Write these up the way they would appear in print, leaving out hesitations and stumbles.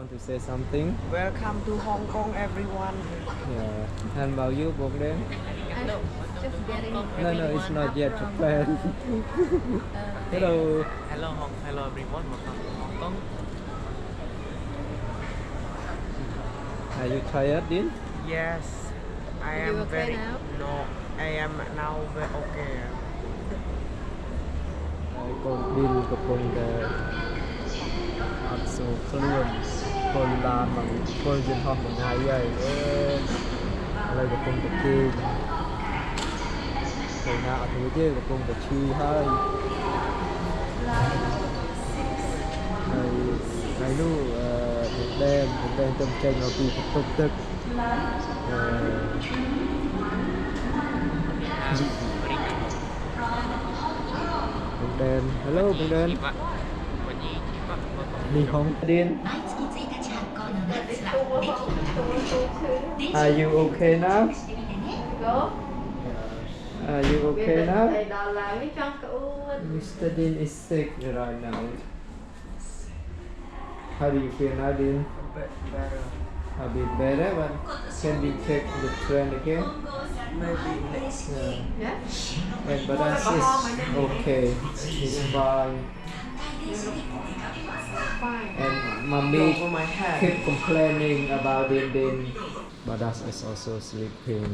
want to say something? Welcome to Hong Kong, everyone. Yeah. And about you, Bogdan? I'm just getting No, it's not yet Japan. Hello. Hello everyone, welcome to Hong Kong. Are you tired, Din? Yes, I Are am you okay very. now? No, I am now very okay. ហើយកូនឌីនកំពុងតែអត់សូវខ្លួនពលឡានមកពលយន្តហោះមួយថ្ងៃហើយឥឡូវកំពុងតែជឿពេលណាអត់រួចទេកំពុងតែឈឺហើយថ្ងៃនោះដែនទៅចេញមកពីបន្ទប់ទឹកBogdan, hello Bogdan. Ni Hong Din. Are you okay now? Are you okay now? Mr. Din is sick right now. How do you feel now, Din? Better. A bit better, but can we check the trend again? Maybe next. Yeah. And Badas is okay. He's fine. And mommy Over my head. keep complaining about Din. Badas is also sleeping.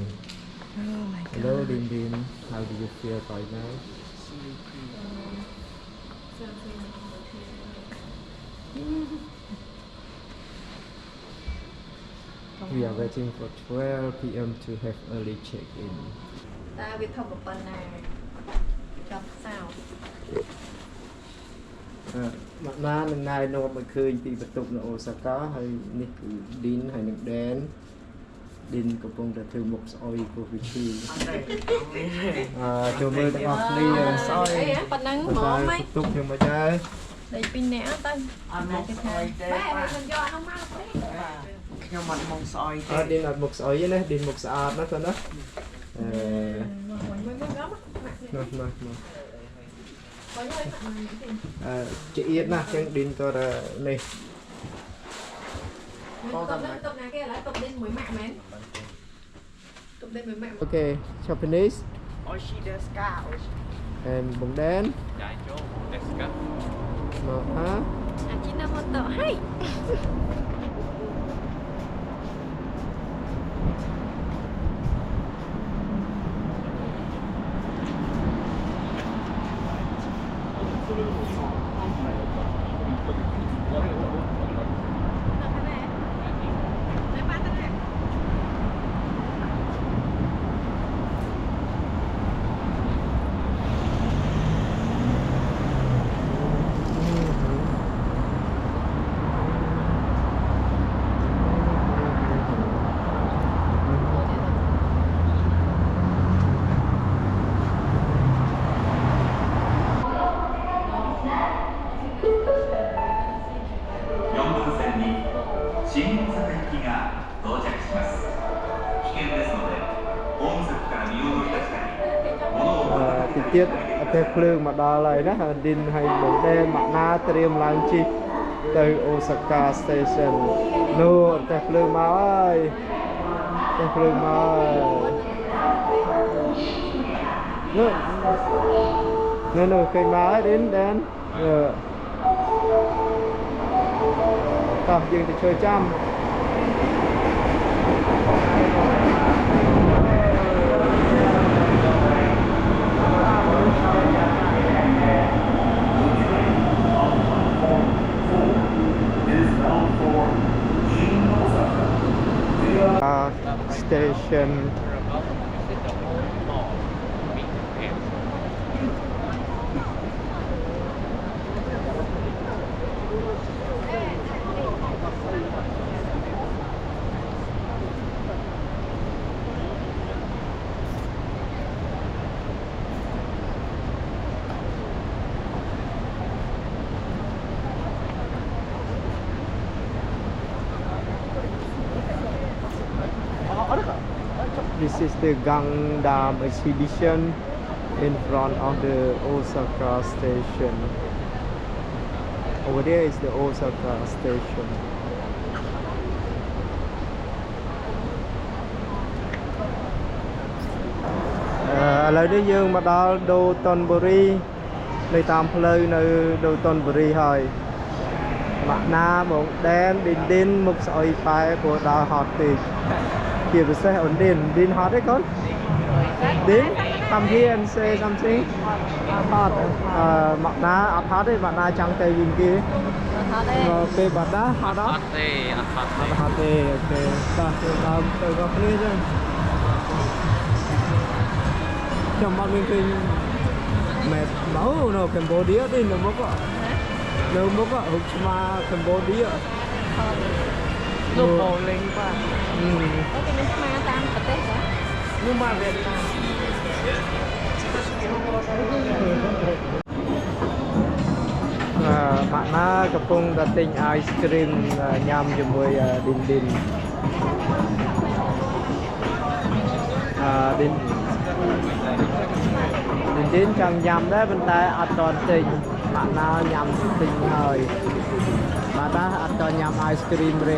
Oh my Hello, Din. How do you feel right now? We are waiting for 12 p.m. to have early check-in. តើវាធំប៉ុណ្ណាចាប់សោ មកណានឹងណែនាំឲ្យឃើញពីបន្ទប់នៅអូសាកាហើយនេះគឺ Din ហើយនឹង Dan Din កំពុងតែធ្វើមុខស្អុយព្រោះវាឈឺចូលមើលទាំងអស់គ្នាស្អុយ អីប៉ុណ្ណឹងហ្មង តែ ម៉េច បន្ទប់ខ្ញុំមិនដែរ ដេកពីរនាក់ទៅ អត់មកស្អុយទេ បែរមិនយកអានោះមកទេ ខ្ញុំអត់មកស្អុយទេ Din អត់មុខស្អុយទេណា Din មុខស្អាតណាស់ទៅណាជាអៀតណាស់ចឹង Din តើនេះ តុបណាគេឥឡូវតុបដេញមួយម៉ាក់មែនតុបដេញមួយម៉ាក់ Okay Japanese អូឈីដេស្កាអូឈី and Bogdan Dạ chú, let's go.មកហា អាជីណាម៉ូតូហេ 4分線に新大阪行きが到着します危険ですので大晦日から身を乗り出したり物を តិចទៀតអត់ទេភ្លើងមកដល់ហើយណា Din ហើយ Bogdan មកណាត្រៀមឡើងជិះទៅ Osaka Station នោះអត់ទេភ្លើងមកហើយទេភ្លើងមកហើយនោះឃើញមកហើយ Din Dan តោះយើងទៅជួយចាំ Station This is the Gangnam exhibition in front of the Osaka station. Over there is the Osaka station. ឥឡូវនេះយើងមកដល់ដូតុនបុរីនៅតាមផ្លូវនៅដូតុនបុរីហើយម៉ាក់ណាបងដែនឌិនមុខស្អុយប៉ែព្រោះដល់ហត់ពេកជាពិសេសអូនឌិនហត់ទេកូនឌិន come here and say something ហត់ម៉ាក់ណាអត់ហត់ទេម៉ាក់ណាចង់ទៅវិញគេពេលបាត់ណាហត់អត់ អត់ទេអត់ អត់ហត់ទេអូខេបាទទៅដល់ទៅដល់គ្នាចឹងចាំមកមានឃើញម៉ែបោនៅកម្ពុជាទេនៅមុខរូបឆ្មាកម្ពុជា ลูกโบเล้งป่ะ អូគេមានស្មាតាមប្រទេសចា นู่นมาเวียดนาม ម៉ាក់ណាកំពុងតែទិញ ice cream ញ៉ាំជាមួយឌិនឌិនចង់ញ៉ាំដែរប៉ុន្តែអត់ទាន់ទិញម៉ាក់ណាញ៉ាំទិញហើយម៉ាក់ណាអត់ទាន់ញ៉ាំ ice cream ទេ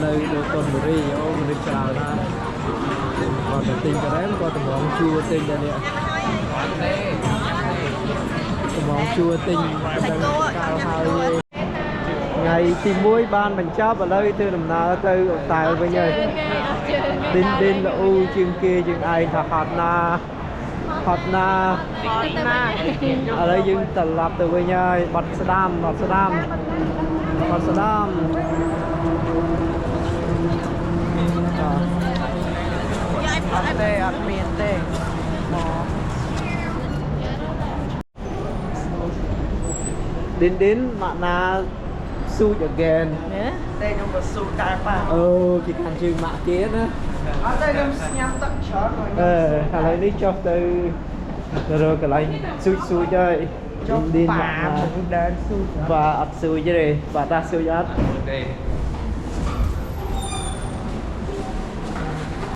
នៅដូតុនបុរីអូមនុស្សច្រើនណាស់គាត់ទៅទិញក្រែមគាត់តម្រង់ជួទិញតែនេះតម្រង់ជួទិញដល់កាលហើយថ្ងៃទី1បានបញ្ចប់ឥឡូវធ្វើដំណើរទៅអូតែលវិញហើយឌិនល្អូជាងគេជាងឯងថាហត់ណាឥឡូវយើងត្រឡប់ទៅវិញហើយបាត់ស្ដាំយ៉ាអត់ទេអត់មានទេឌិនម៉ាក់ណាស៊ូច again តែខ្ញុំក៏ស៊ូដែរប៉ា អូគេកាន់ជើងម៉ាក់គេណា អត់តែខ្ញុំញ៉ាំទឹកច្រើនហើយ ឥឡូវនេះចុះទៅរកកន្លែងស៊ូចហើយ ចុះ ឌិន ប៉ា ម៉ាក់ណា មិនដែរស៊ូ បាទអត់ស៊ូចទេបាទតាស៊ូចអត់ ទេ